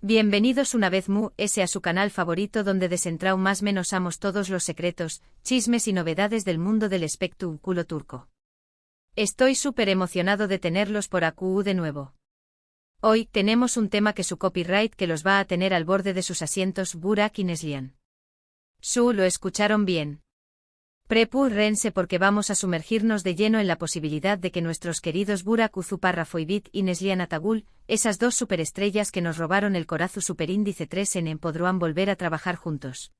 Bienvenidos una vez a su canal favorito donde desentrao más menosamos todos los secretos, chismes y novedades del mundo del espectáculo turco. Estoy súper emocionado de tenerlos por aquí de nuevo. Hoy tenemos un tema que su copyright que los va a tener al borde de sus asientos Burak y Neslihan. Lo escucharon bien. Prepárense porque vamos a sumergirnos de lleno en la posibilidad de que nuestros queridos Burak Uzupárrafoibit y Neslihan Atagül, esas dos superestrellas que nos robaron el corazón superíndice 3N podrán volver a trabajar juntos.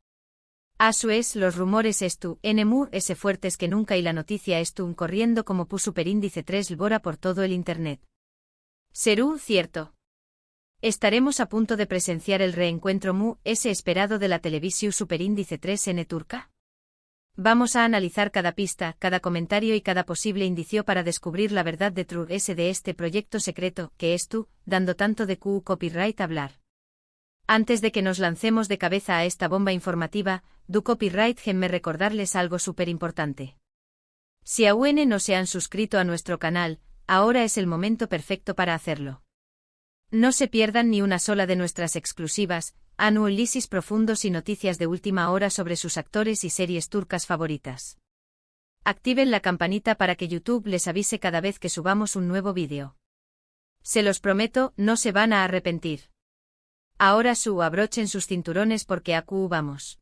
Asu es, los rumores ese fuertes que nunca y la noticia corriendo como pu superíndice 3 lbora por todo el internet. ¿Serú cierto? Estaremos a punto de presenciar el reencuentro ese esperado de la televisión superíndice 3N turca. Vamos a analizar cada pista, cada comentario y cada posible indicio para descubrir la verdad de de este proyecto secreto que dando tanto de copyright hablar. Antes de que nos lancemos de cabeza a esta bomba informativa, copyright déjenme recordarles algo súper importante. Si aún no se han suscrito a nuestro canal, ahora es el momento perfecto para hacerlo. No se pierdan ni una sola de nuestras exclusivas, análisis profundos y noticias de última hora sobre sus actores y series turcas favoritas. Activen la campanita para que YouTube les avise cada vez que subamos un nuevo vídeo. Se los prometo, no se van a arrepentir. Ahora abrochen sus cinturones porque aquí vamos.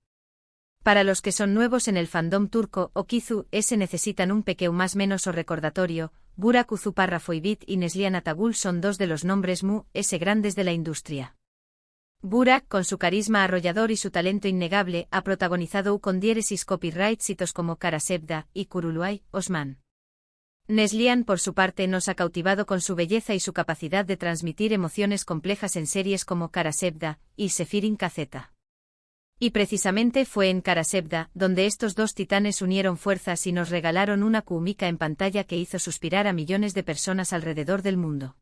Para los que son nuevos en el fandom turco o se necesitan un pequeño más menos o recordatorio, Burak Uzupárrafoibit y Neslihan Atagül son dos de los nombres grandes de la industria. Burak, con su carisma arrollador y su talento innegable, ha protagonizado con diéresis copyright hitos como Karasevda y Kuruluay, Osman. Neslihan, por su parte, nos ha cautivado con su belleza y su capacidad de transmitir emociones complejas en series como Karasevda y Sefirin Kazeta. Y precisamente fue en Karasevda donde estos dos titanes unieron fuerzas y nos regalaron una cómica en pantalla que hizo suspirar a millones de personas alrededor del mundo.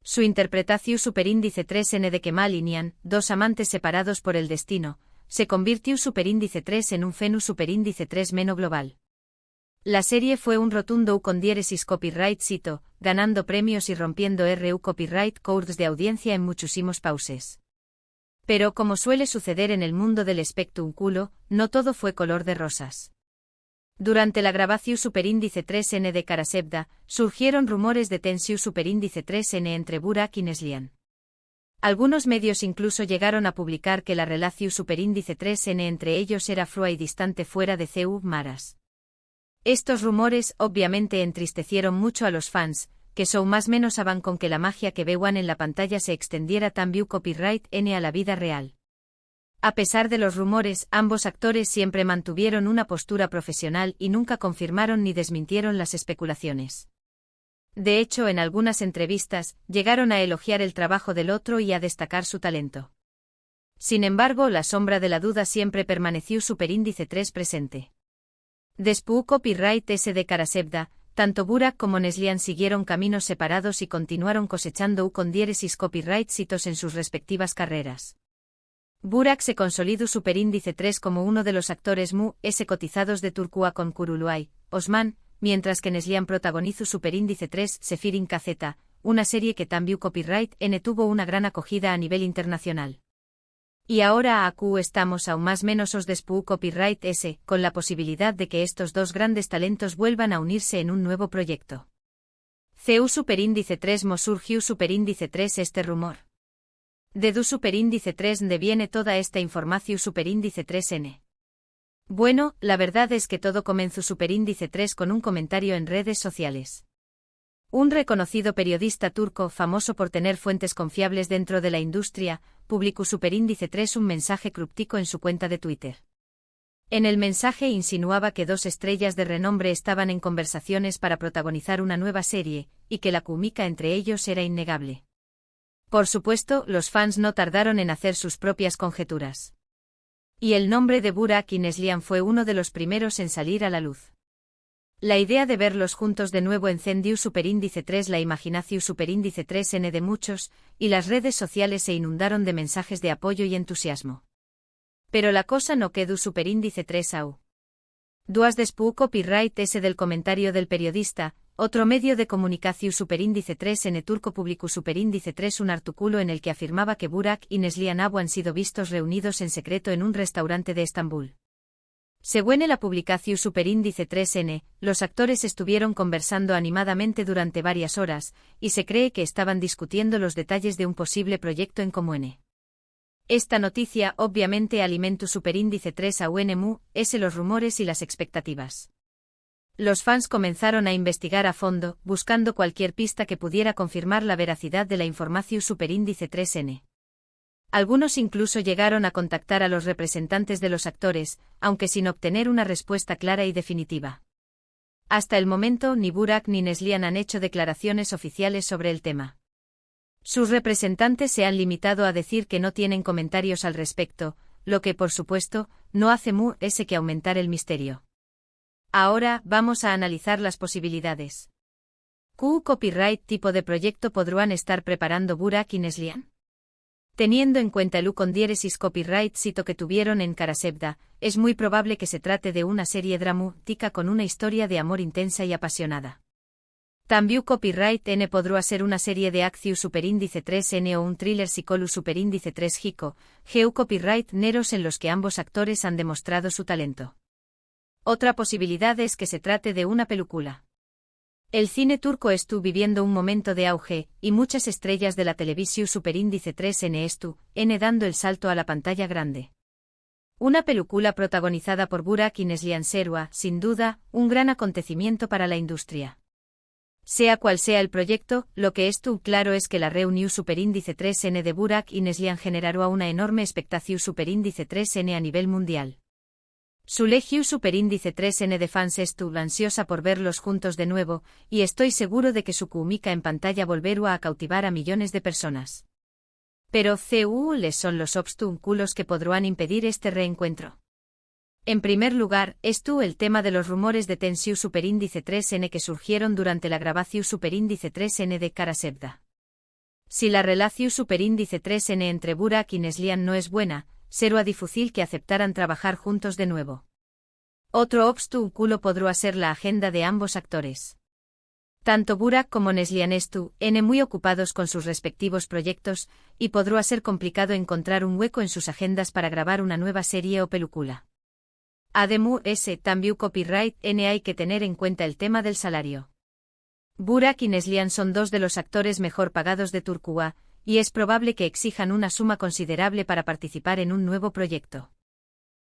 Su interpretación superíndice 3N de Kemal Inian, dos amantes separados por el destino, se convirtió superíndice 3 en un fenus superíndice 3 meno global. La serie fue un rotundo con diéresis copyright cito, ganando premios y rompiendo copyright codes de audiencia en muchísimos pauses. Pero como suele suceder en el mundo del espectáculo, no todo fue color de rosas. Durante la grabación superíndice 3N de Karasevda, surgieron rumores de tensión superíndice 3N entre Burak y Neslihan. Algunos medios incluso llegaron a publicar que la relación superíndice 3N entre ellos era fría y distante fuera de maras. Estos rumores obviamente entristecieron mucho a los fans, que más menos aban con que la magia que vean en la pantalla se extendiera también copyright N a la vida real. A pesar de los rumores, ambos actores siempre mantuvieron una postura profesional y nunca confirmaron ni desmintieron las especulaciones. De hecho, en algunas entrevistas, llegaron a elogiar el trabajo del otro y a destacar su talento. Sin embargo, la sombra de la duda siempre permaneció superíndice 3 presente. Después copyright de Karasevda, tanto Burak como Neslihan siguieron caminos separados y continuaron cosechando con diéresis copyright hitos en sus respectivas carreras. Burak se consolidó superíndice 3 como uno de los actores cotizados de Turquía con Kuruluay, Osman, mientras que Neslihan protagonizó superíndice 3 Sefirin Kazeta, una serie que también copyright N tuvo una gran acogida a nivel internacional. Y ahora aquí estamos aún más menos os después copyright con la posibilidad de que estos dos grandes talentos vuelvan a unirse en un nuevo proyecto. CU superíndice 3 surgió superíndice 3 este rumor. De superíndice 3 deviene toda esta información superíndice 3N. Bueno, la verdad es que todo comenzó superíndice 3 con un comentario en redes sociales. Un reconocido periodista turco famoso por tener fuentes confiables dentro de la industria, publicó superíndice 3 un mensaje críptico en su cuenta de Twitter. En el mensaje insinuaba que dos estrellas de renombre estaban en conversaciones para protagonizar una nueva serie, y que la química entre ellos era innegable. Por supuesto, los fans no tardaron en hacer sus propias conjeturas. Y el nombre de Burak y Neslihan fue uno de los primeros en salir a la luz. La idea de verlos juntos de nuevo encendió superíndice 3 la imaginación superíndice 3N de muchos, y las redes sociales se inundaron de mensajes de apoyo y entusiasmo. Pero la cosa no quedó superíndice 3 au. Duas después copyright del comentario del periodista, otro medio de comunicación superíndice 3N turco publicó superíndice 3 un artículo en el que afirmaba que Burak y Neslihan han sido vistos reunidos en secreto en un restaurante de Estambul. Según la publicación superíndice 3N, los actores estuvieron conversando animadamente durante varias horas, y se cree que estaban discutiendo los detalles de un posible proyecto en común. Esta noticia obviamente alimentó superíndice 3 a UNMU, los rumores y las expectativas. Los fans comenzaron a investigar a fondo, buscando cualquier pista que pudiera confirmar la veracidad de la información superíndice 3N. Algunos incluso llegaron a contactar a los representantes de los actores, aunque sin obtener una respuesta clara y definitiva. Hasta el momento ni Burak ni Neslihan han hecho declaraciones oficiales sobre el tema. Sus representantes se han limitado a decir que no tienen comentarios al respecto, lo que por supuesto, no hace más que aumentar el misterio. Ahora, vamos a analizar las posibilidades. ¿Qué copyright tipo de proyecto podrían estar preparando Burak y Neslihan? Teniendo en cuenta el con diéresis copyright sito que tuvieron en Karasevda, es muy probable que se trate de una serie dramática con una historia de amor intensa y apasionada. También copyright N podría ser una serie de acción superíndice 3N o un thriller psicólogo superíndice 3 Hico, copyright neros en los que ambos actores han demostrado su talento. Otra posibilidad es que se trate de una película. El cine turco está viviendo un momento de auge, y muchas estrellas de la televisión superíndice 3N están dando el salto a la pantalla grande. Una película protagonizada por Burak y Neslihan será, sin duda, un gran acontecimiento para la industria. Sea cual sea el proyecto, lo que está claro es que la reunión superíndice 3N de Burak y Neslihan generará una enorme expectación superíndice 3N a nivel mundial. Su legión superíndice 3N de fans estuvo ansiosa por verlos juntos de nuevo, y estoy seguro de que su química en pantalla volverá a cautivar a millones de personas. Pero ¿cuáles son los obstáculos que podrán impedir este reencuentro? En primer lugar, el tema de los rumores de tensión superíndice 3N que surgieron durante la grabación superíndice 3N de Karasevda. Si la relación superíndice 3N entre Burak y Neslihan no es buena, será difícil que aceptaran trabajar juntos de nuevo. Otro obstáculo podrá ser la agenda de ambos actores. Tanto Burak como Neslihan están muy ocupados con sus respectivos proyectos, y podrá ser complicado encontrar un hueco en sus agendas para grabar una nueva serie o película. Además, también copyright N hay que tener en cuenta el tema del salario. Burak y Neslihan son dos de los actores mejor pagados de Turquía, y es probable que exijan una suma considerable para participar en un nuevo proyecto.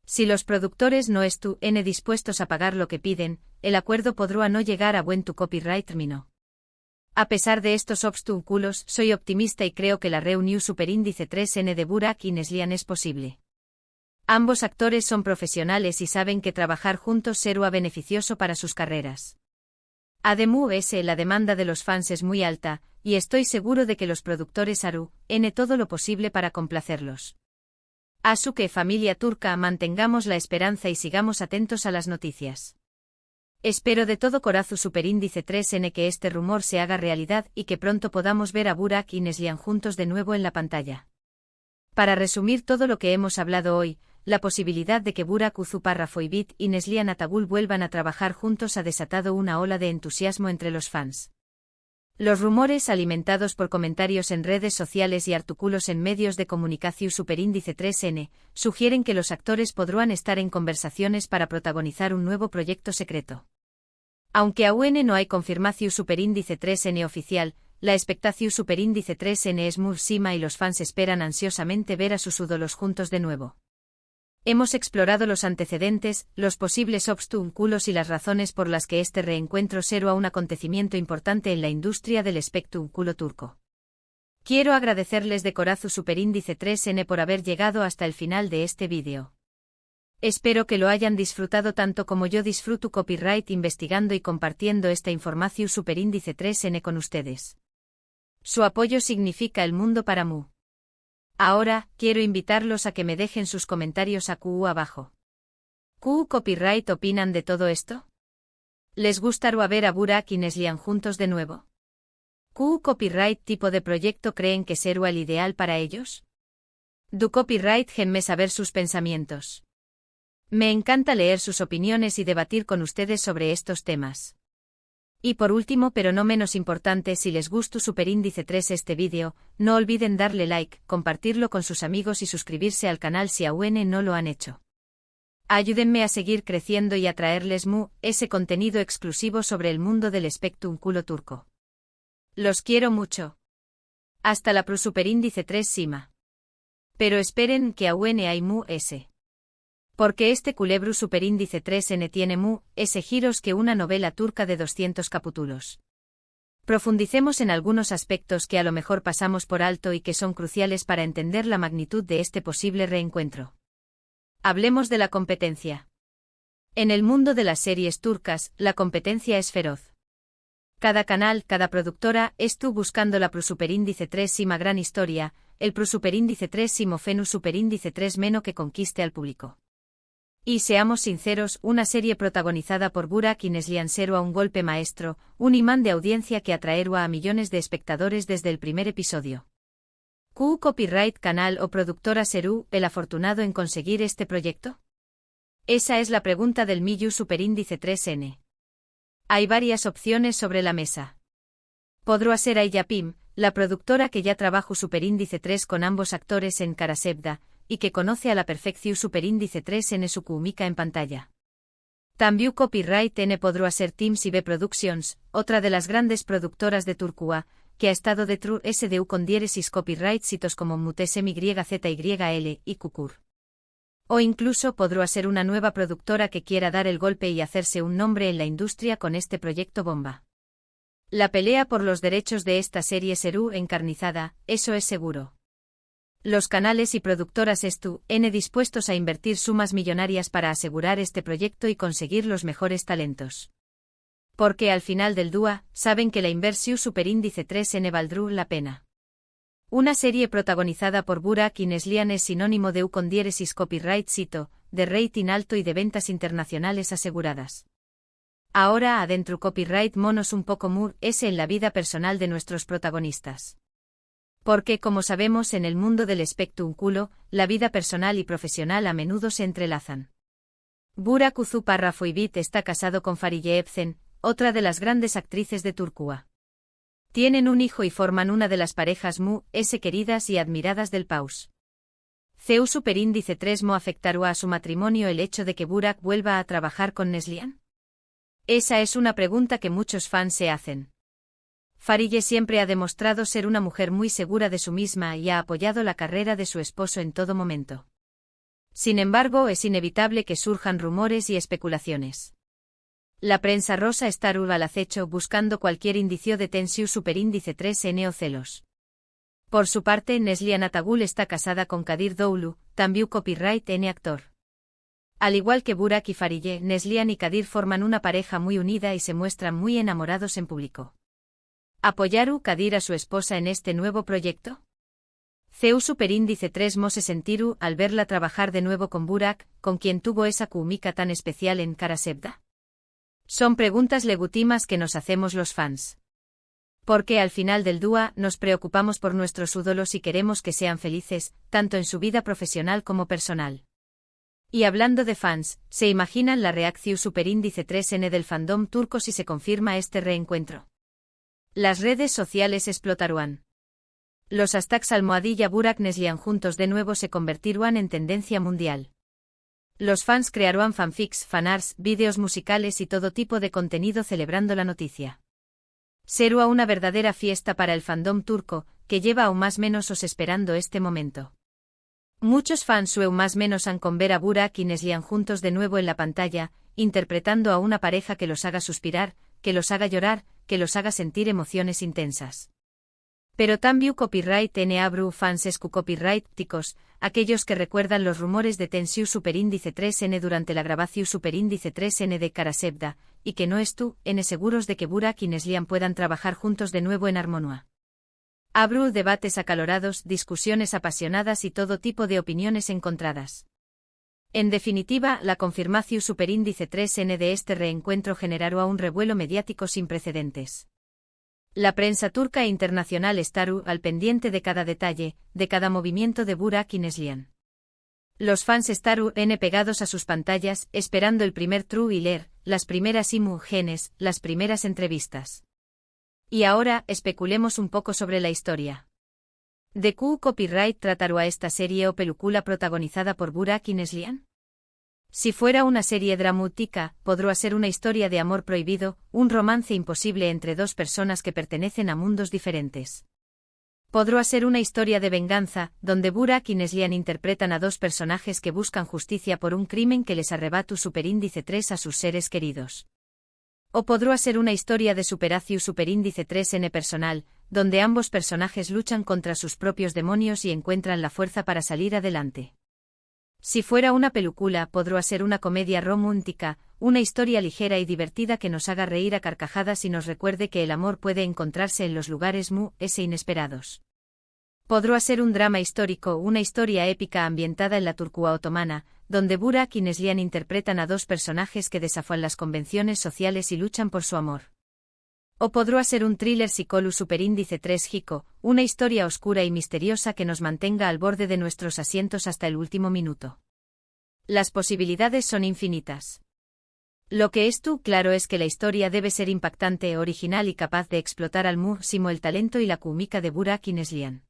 Si los productores no están dispuestos a pagar lo que piden, el acuerdo podrá no llegar a buen copyright terminó. A pesar de estos obstáculos, soy optimista y creo que la reunión superíndice 3N de Burak y Neslihan es posible. Ambos actores son profesionales y saben que trabajar juntos será beneficioso para sus carreras. Además, la demanda de los fans es muy alta, y estoy seguro de que los productores harán todo lo posible para complacerlos. Así que familia turca, mantengamos la esperanza y sigamos atentos a las noticias. Espero de todo corazón superíndice 3N que este rumor se haga realidad y que pronto podamos ver a Burak y Neslihan juntos de nuevo en la pantalla. Para resumir todo lo que hemos hablado hoy, la posibilidad de que Burak Uzuparrafoibit y Neslihan Atagul vuelvan a trabajar juntos ha desatado una ola de entusiasmo entre los fans. Los rumores alimentados por comentarios en redes sociales y artículos en medios de comunicación superíndice 3N sugieren que los actores podrán estar en conversaciones para protagonizar un nuevo proyecto secreto. Aunque aún no hay confirmación superíndice 3N oficial, la expectación superíndice 3N es muchísima y los fans esperan ansiosamente ver a sus ídolos juntos de nuevo. Hemos explorado los antecedentes, los posibles obstáculos y las razones por las que este reencuentro será un acontecimiento importante en la industria del espectáculo turco. Quiero agradecerles de corazón superíndice 3N por haber llegado hasta el final de este vídeo. Espero que lo hayan disfrutado tanto como yo disfruto copyright investigando y compartiendo esta información superíndice 3N con ustedes. Su apoyo significa el mundo para mí. Ahora, quiero invitarlos a que me dejen sus comentarios abajo. ¿Qué copyright opinan de todo esto? ¿Les gustaría ver a Burak y Neslihan juntos de nuevo? ¿Qué copyright tipo de proyecto creen que será el ideal para ellos? Du copyright genme saber sus pensamientos. Me encanta leer sus opiniones y debatir con ustedes sobre estos temas. Y por último pero no menos importante, si les gustó Superíndice 3 este vídeo, no olviden darle like, compartirlo con sus amigos y suscribirse al canal si aún no lo han hecho. Ayúdenme a seguir creciendo y a traerles ese contenido exclusivo sobre el mundo del espectáculo turco. Los quiero mucho. Hasta la Superíndice 3 Sima. Pero esperen que aún hay ese. Porque este culebro Superíndice 3N tiene ese giros que una novela turca de 200 capítulos. Profundicemos en algunos aspectos que a lo mejor pasamos por alto y que son cruciales para entender la magnitud de este posible reencuentro. Hablemos de la competencia. En el mundo de las series turcas, la competencia es feroz. Cada canal, cada productora, estuvo buscando la Superíndice 3 Sima gran historia, el Superíndice 3 Simo Fenu Superíndice 3 Meno que conquiste al público. Y seamos sinceros, una serie protagonizada por Burak y Neslihan será un golpe maestro, un imán de audiencia que atraerá a millones de espectadores desde el primer episodio. ¿Q Copyright Canal o productora serú el afortunado en conseguir este proyecto? Esa es la pregunta del Miyu Superíndice 3N. Hay varias opciones sobre la mesa. Podrá ser Ayapim, la productora que ya trabajó Superíndice 3 con ambos actores en Karasevda, y que conoce a la perfección Superíndice 3 en su cúmica en pantalla. También Copyright N podrá ser Team CB Productions, otra de las grandes productoras de Turquía, que ha estado detrás SDU con diéresis copyright sitios como Mutesem YZYL y Kukur. O incluso podrá ser una nueva productora que quiera dar el golpe y hacerse un nombre en la industria con este proyecto bomba. La pelea por los derechos de esta serie será encarnizada, eso es seguro. Los canales y productoras están dispuestos a invertir sumas millonarias para asegurar este proyecto y conseguir los mejores talentos. Porque al final del día, saben que la inversión Superíndice 3N valdrá la pena. Una serie protagonizada por Burak y Neslihan es sinónimo de con diéresis copyright sito, de rating alto y de ventas internacionales aseguradas. Ahora adentro copyright monos un poco ese en la vida personal de nuestros protagonistas. Porque como sabemos en el mundo del espectáculo, la vida personal y profesional a menudo se entrelazan. Burak Uzuparrafoibit está casado con Fariye Evcen, otra de las grandes actrices de Turquía. Tienen un hijo y forman una de las parejas ese queridas y admiradas del país. ¿CEU Superíndice 3 afectará a su matrimonio el hecho de que Burak vuelva a trabajar con Neslihan? Esa es una pregunta que muchos fans se hacen. Fariye siempre ha demostrado ser una mujer muy segura de sí misma y ha apoyado la carrera de su esposo en todo momento. Sin embargo, es inevitable que surjan rumores y especulaciones. La prensa rosa está al acecho buscando cualquier indicio de tensión Superíndice 3N o celos. Por su parte, Neslihan Atagul está casada con Kadir Doğulu, también Copyright N actor. Al igual que Burak y Fariye, Neslihan y Kadir forman una pareja muy unida y se muestran muy enamorados en público. ¿Apoyará Kadir a su esposa en este nuevo proyecto? ¿CEU Superíndice 3 se sentirá al verla trabajar de nuevo con Burak, con quien tuvo esa química tan especial en Karasevda? Son preguntas legítimas que nos hacemos los fans. Porque al final del día nos preocupamos por nuestros ídolos y queremos que sean felices, tanto en su vida profesional como personal. Y hablando de fans, ¿se imaginan la reacción Superíndice 3N del fandom turco si se confirma este reencuentro? Las redes sociales explotarán. Los hashtags almohadilla Burak Neslihan juntos de nuevo se convertirán en tendencia mundial. Los fans crearán fanfics, fanarts, vídeos musicales y todo tipo de contenido celebrando la noticia. Será una verdadera fiesta para el fandom turco, que lleva aún más menos os esperando este momento. Muchos fans más menos han con ver a Burak y Neslihan juntos de nuevo en la pantalla, interpretando a una pareja que los haga suspirar, que los haga llorar, que los haga sentir emociones intensas. Pero también Copyright N abru fans escu copyright ticos, aquellos que recuerdan los rumores de tensión Superíndice 3N durante la grabación Superíndice 3N de Karasevda, y que no n seguros de que Burak y Neslihan puedan trabajar juntos de nuevo en armonía. Abru debates acalorados, discusiones apasionadas y todo tipo de opiniones encontradas. En definitiva, la confirmación Superíndice 3N de este reencuentro generará un revuelo mediático sin precedentes. La prensa turca e internacional está al pendiente de cada detalle, de cada movimiento de Burak y Neslihan. Los fans están pegados a sus pantallas, esperando el primer tráiler, las primeras imágenes, las primeras entrevistas. Y ahora, especulemos un poco sobre la historia. ¿De qué copyright tratará esta serie o película protagonizada por Burak Ineslian? Si fuera una serie dramática, podría ser una historia de amor prohibido, un romance imposible entre dos personas que pertenecen a mundos diferentes. Podría ser una historia de venganza, donde Burak y Neslihan interpretan a dos personajes que buscan justicia por un crimen que les arrebata superíndice 3 a sus seres queridos. O podría ser una historia de superación superíndice 3n personal, donde ambos personajes luchan contra sus propios demonios y encuentran la fuerza para salir adelante. Si fuera una película, podría ser una comedia romántica, una historia ligera y divertida que nos haga reír a carcajadas y nos recuerde que el amor puede encontrarse en los lugares inesperados. Podría ser un drama histórico, una historia épica ambientada en la Turquía otomana, donde Burak y Neslihan interpretan a dos personajes que desafían las convenciones sociales y luchan por su amor. O podría ser un thriller psicológico superíndice 3 Jico, una historia oscura y misteriosa que nos mantenga al borde de nuestros asientos hasta el último minuto. Las posibilidades son infinitas. Lo que claro es que la historia debe ser impactante, original y capaz de explotar al máximo el talento y la química de Burak y Neslihan.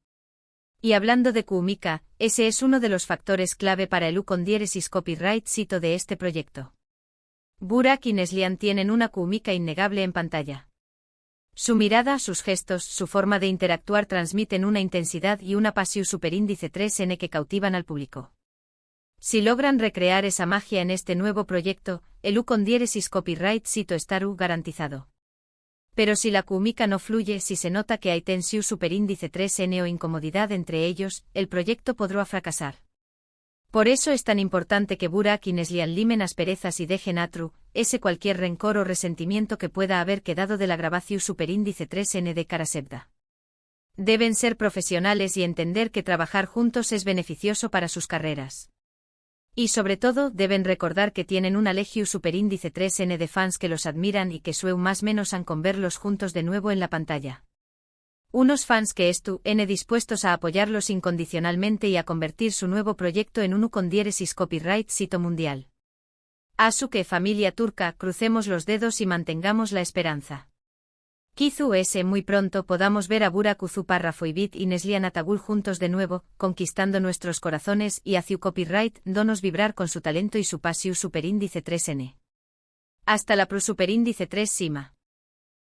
Y hablando de química, ese es uno de los factores clave para el con diéresis copyright cito de este proyecto. Burak y Neslihan tienen una química innegable en pantalla. Su mirada, sus gestos, su forma de interactuar transmiten una intensidad y una pasión superíndice 3n que cautivan al público. Si logran recrear esa magia en este nuevo proyecto, el con diéresis copyright cito estará garantizado. Pero si la química no fluye, si se nota que hay tensión superíndice 3n o incomodidad entre ellos, el proyecto podrá fracasar. Por eso es tan importante que Burak y Neslihan limen asperezas y dejen ese cualquier rencor o resentimiento que pueda haber quedado de la grabación superíndice 3n de Karasevda. Deben ser profesionales y entender que trabajar juntos es beneficioso para sus carreras. Y sobre todo, deben recordar que tienen una legión superíndice 3n de fans que los admiran y que más menos han con verlos juntos de nuevo en la pantalla. Unos fans que dispuestos a apoyarlos incondicionalmente y a convertir su nuevo proyecto en uno con diéresis copyright cito mundial. Asu que familia turca, crucemos los dedos y mantengamos la esperanza. Quizá muy pronto podamos ver a Burak Rafoibit y Neslihan Atagul juntos de nuevo, conquistando nuestros corazones y hacia copyright donos vibrar con su talento y su pasión superíndice 3n. Hasta la pro superíndice 3 Sima.